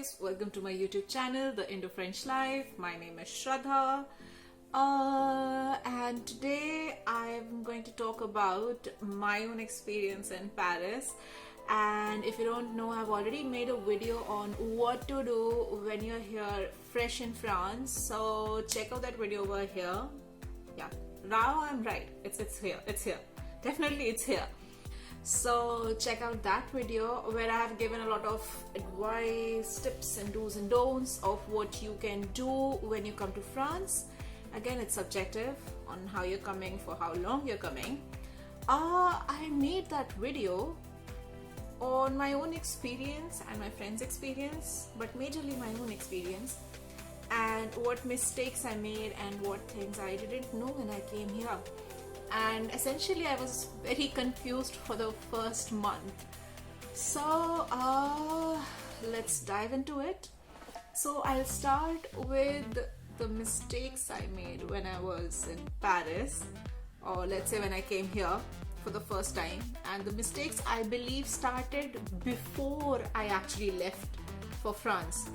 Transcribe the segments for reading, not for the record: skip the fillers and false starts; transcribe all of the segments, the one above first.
guys, welcome to my YouTube channel, the Indo-French Life. My name is Shraddha, and today I'm going to talk about my own experience in Paris. And if you don't know, I've already made a video on what to do when you're here fresh in France, so check out that video over here. Yeah, now I'm right, it's here, definitely it's here. So check out that video where I have given a lot of advice, tips and do's and don'ts of what you can do when you come to France. Again, it's subjective on how you're coming, for how long you're coming. I made that video on my own experience and my friend's experience, but majorly my own experience, and what mistakes I made and what things I didn't know when I came here. And essentially I was very confused for the first month. So let's dive into it. So I'll start with the mistakes I made when I was in Paris, or let's say when I came here for the first time. And the mistakes I believe started before I actually left for France.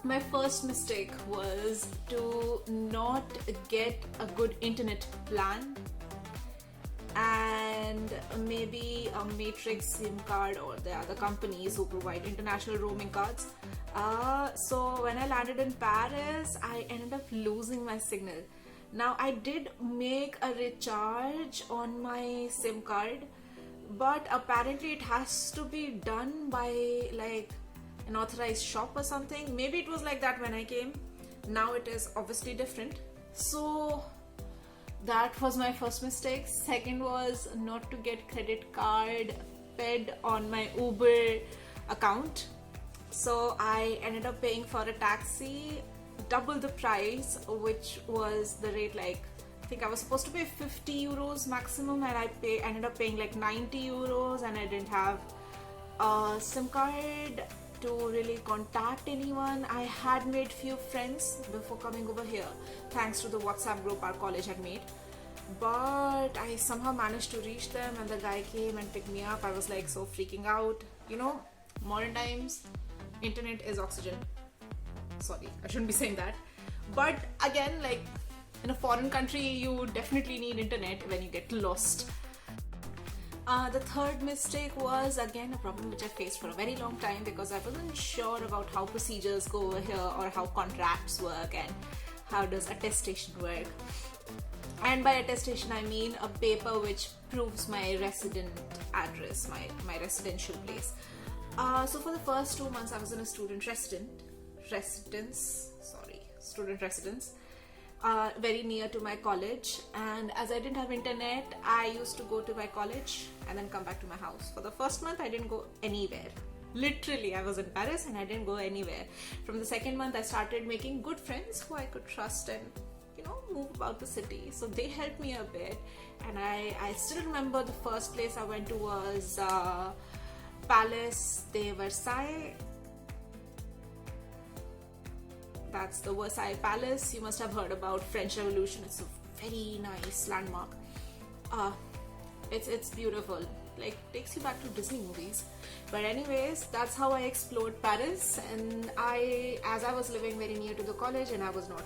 My first mistake was to not get a good internet plan and maybe a Matrix SIM card or the other companies who provide international roaming cards. So when I landed in Paris, I ended up losing my signal. Now I did make a recharge on my SIM card, but apparently it has to be done by like an authorized shop or something. Maybe it was like that when I came. Now it is obviously different. So that was my first mistake. Second was not to get credit card fed on my Uber account. So I ended up paying for a taxi double the price, which was the rate. Like I think I was supposed to pay 50 euros maximum, and I ended up paying like 90 euros, and I didn't have a SIM card to really contact anyone. I had made few friends before coming over here thanks to the WhatsApp group our college had made, but I somehow managed to reach them, and the guy came and picked me up. I was like so freaking out. You know, modern times, internet is oxygen. Sorry, I shouldn't be saying that, but again, like in a foreign country you definitely need internet when you get lost. The third mistake was again a problem which I faced for a very long time, because I wasn't sure about how procedures go over here, or how contracts work, and how does attestation work. And by attestation I mean a paper which proves my resident address, my residential place. So for the first 2 months I was in a student residence, very near to my college, and as I didn't have internet, I used to go to my college and then come back to my house. For the first month I didn't go anywhere. Literally, I was in Paris and I didn't go anywhere. From the second month I started making good friends who I could trust and, you know, move about the city. So they helped me a bit, and I still remember the first place I went to was Palace de Versailles. That's the Versailles Palace. You must have heard about French Revolution. It's a very nice landmark. It's beautiful. Like, takes you back to Disney movies. But anyways, that's how I explored Paris. And as I was living very near to the college and I was not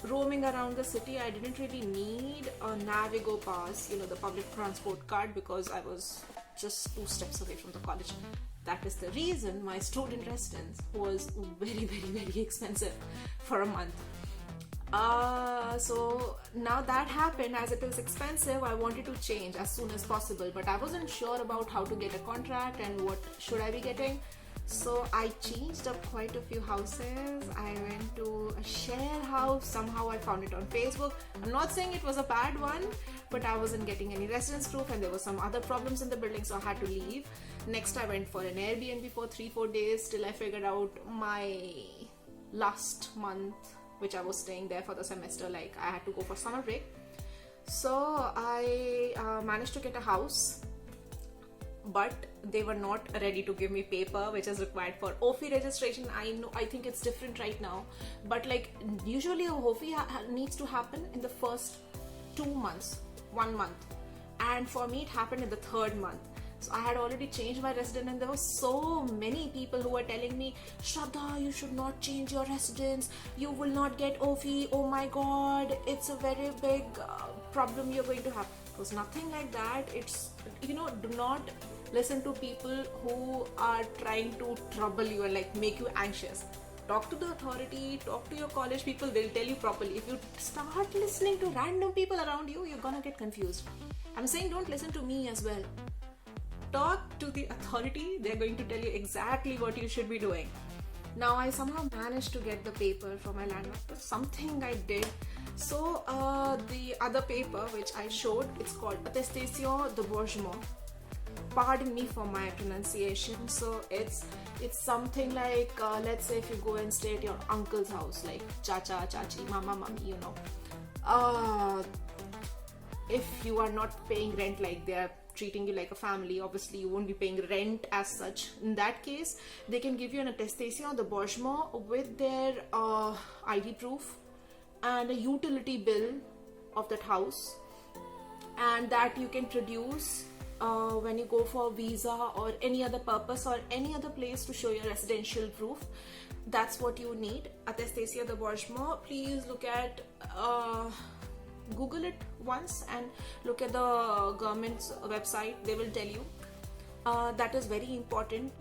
roaming around the city, I didn't really need a Navigo pass, you know, the public transport card, because I was just 2 steps away from the college. That is the reason my student residence was very, very, very expensive for a month. So now that happened, as it was expensive, I wanted to change as soon as possible, but I wasn't sure about how to get a contract and what should I be getting. So I changed up quite a few houses. I went to a share house. Somehow I found it on Facebook. I'm not saying it was a bad one, but I wasn't getting any residence proof and there were some other problems in the building, so I had to leave. Next I went for an Airbnb for 3-4 days till I figured out my last month, which I was staying there for the semester. Like, I had to go for summer break. So I managed to get a house, but they were not ready to give me paper which is required for OFI registration. I think it's different right now, but like usually a OFI needs to happen in the first 2 months, 1 month, and for me it happened in the 3rd month. So I had already changed my residence, and there were so many people who were telling me, Shraddha, you should not change your residence, you will not get OFI, oh my god, it's a very big problem you're going to have. It was nothing like that. It's, do not listen to people who are trying to trouble you and like make you anxious. Talk to the authority, talk to your college people, they'll tell you properly. If you start listening to random people around you, you're gonna get confused. I'm saying don't listen to me as well. Talk to the authority, they're going to tell you exactly what you should be doing. Now I somehow managed to get the paper from my landlord, but something I did. So the other paper which I showed, it's called Attestation de Bourgement. Pardon me for my pronunciation. So it's something like, let's say if you go and stay at your uncle's house, like chacha, chachi, mama, mummy, if you are not paying rent, like they are treating you like a family, obviously you won't be paying rent as such. In that case, they can give you an attestation de bourgement with their ID proof and a utility bill of that house, and that you can produce when you go for visa or any other purpose or any other place to show your residential proof. That's what you need, attestation de bourgement. Please look at Google it once and look at the government's website, they will tell you. That is very important.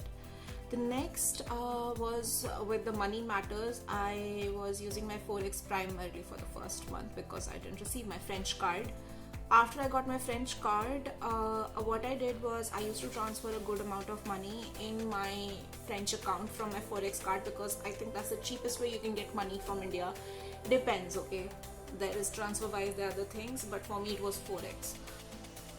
The next was with the money matters. I was using my Forex primarily for the first month because I didn't receive my French card. After I got my French card, what I did was I used to transfer a good amount of money in my French account from my Forex card, because I think that's the cheapest way you can get money from India. Depends, okay? There is TransferWise, there are other things, but for me it was Forex.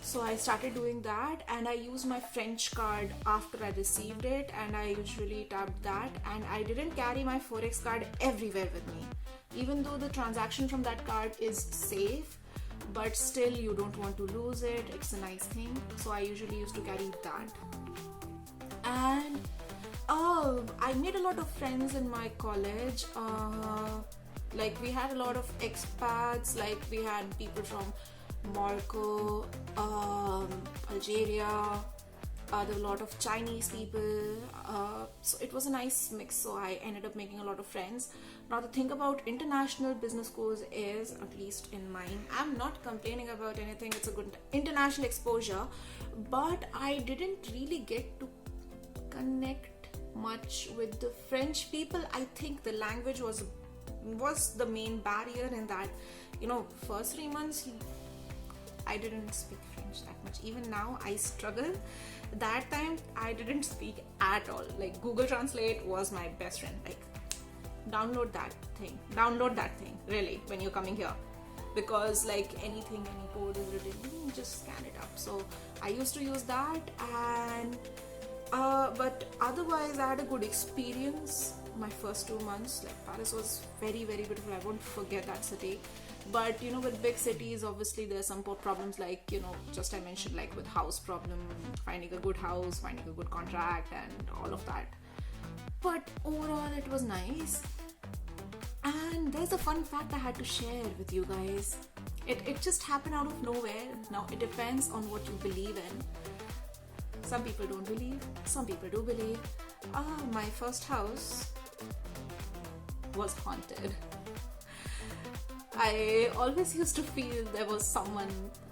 So I started doing that, and I used my French card after I received it, and I usually tapped that, and I didn't carry my Forex card everywhere with me. Even though the transaction from that card is safe, but still you don't want to lose it. It's a nice thing. So I usually used to carry that. And I made a lot of friends in my college. Like we had a lot of expats, like we had people from Morocco, Algeria, there were a lot of Chinese people, so it was a nice mix. So I ended up making a lot of friends. Now the thing about international business schools is, at least in mine, I'm not complaining about anything, it's a good international exposure, but I didn't really get to connect much with the French people. I think the language was the main barrier in that, first 3 months I didn't speak French that much. Even now I struggle. That time I didn't speak at all. Like Google Translate was my best friend. Like download that thing really when you're coming here, because like anything, any code is written, you just scan it up. So I used to use that, and but otherwise I had a good experience. My first 2 months, like Paris was very, very beautiful. I won't forget that city. But with big cities, obviously there's some problems, like just I mentioned, like with house problem, finding a good house, finding a good contract, and all of that. But overall it was nice. And there's a fun fact I had to share with you guys. It just happened out of nowhere. Now it depends on what you believe in. Some people don't believe, some people do believe. My first house was haunted. I always used to feel there was someone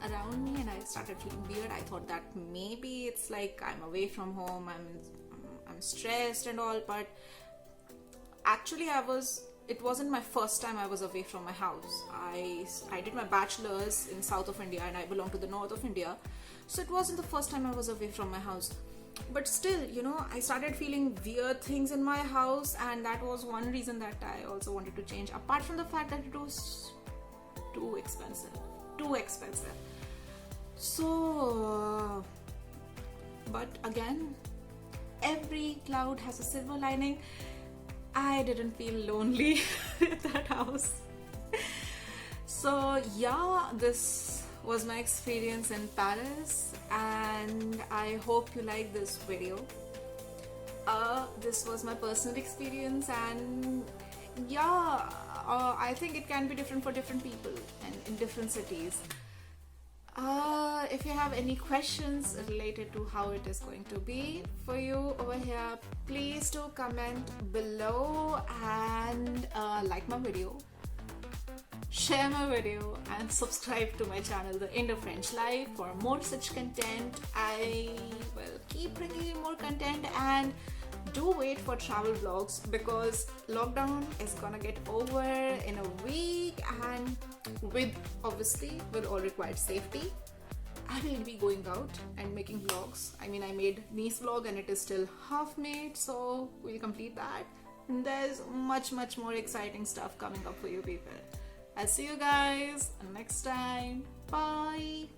around me, and I started feeling weird. I thought that maybe it's like I'm away from home, I'm stressed and all, but actually it wasn't my first time I was away from my house. I did my bachelor's in south of India, and I belong to the north of India, so it wasn't the first time I was away from my house. But still, I started feeling weird things in my house, and that was one reason that I also wanted to change, apart from the fact that it was too expensive. So but again, every cloud has a silver lining. I didn't feel lonely at that house. So yeah, this was my experience in Paris, and I hope you like this video. This was my personal experience, and yeah, I think it can be different for different people and in different cities. if you have any questions related to how it is going to be for you over here, please do comment below and like my video, share my video, and subscribe to my channel, the Indo-French Life, for more such content. I will keep bringing you more content, and do wait for travel vlogs because lockdown is gonna get over in a week, and with all required safety, I will be going out and making vlogs. I mean, I made Nice vlog and it is still half made, so we'll complete that. And there's much more exciting stuff coming up for you people. I'll see you guys next time. Bye.